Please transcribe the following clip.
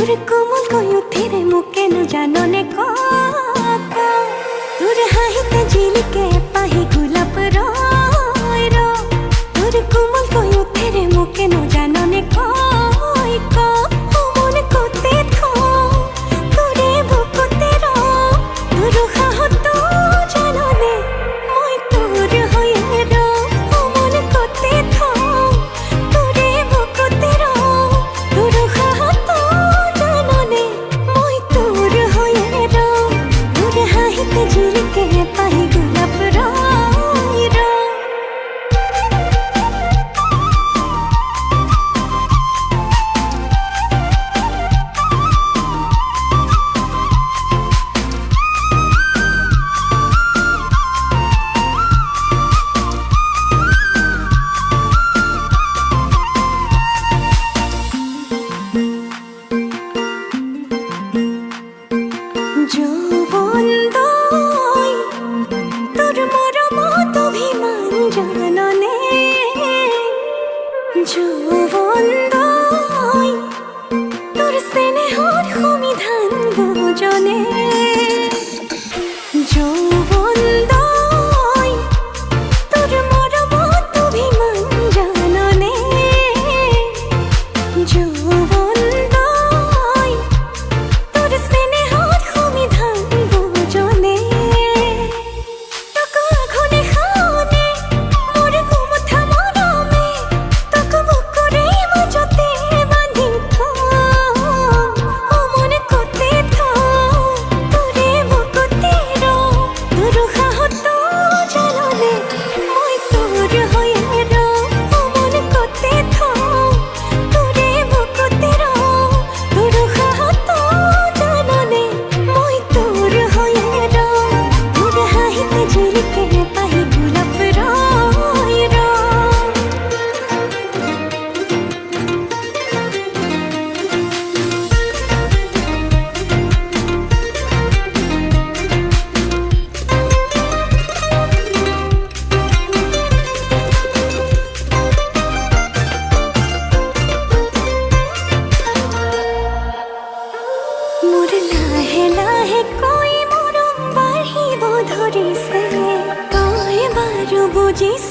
তোর কোমল কয়ুথিরে মুকে ন জাননে কাকা তোর হাহিতে জিলিকে পাহি গোলাপ রয় তোর কোমল কয়ুথিরে মুকে ন জাননে কাকা মন কোতে থো তোরে বুকুতে র তোর হাহত জাননে মই তোর হয়ে র মন কোতে থো তোরে বুকুতে র তোর হাহত জাননে মই তোর হয়ে র তোর হাহিতে জিলিকে পাহি গোলাপ রয় যৌবন দই তোর মরম অভিমান জাননে যৌবন দই তোর স্নেহর সমিধান বুঝনে যৌবন দই তোর মরম অভিমান জাননে যৌবন দই তোর স্নেহর সমিধান বুঝনে তোক আঘনে খাওনে মোর কুমথা মরমে তোক বুকুরে মাজতে বাঁধি থো ও মনে কোতে থো তোরে বুকুতে র তোর হাহত জাননে মই তোর হয়ে র ও মনে কোতে থো তোরে বুকুতে র তোর হাহত জাননে মই তোর হয়ে র তোর হাহিতে জিলিকে পাহি গোলাপ রয় র মোর লাহে লাহে কই মরম বাঢ়িব ধৰিছে তই বাৰু বুজিছ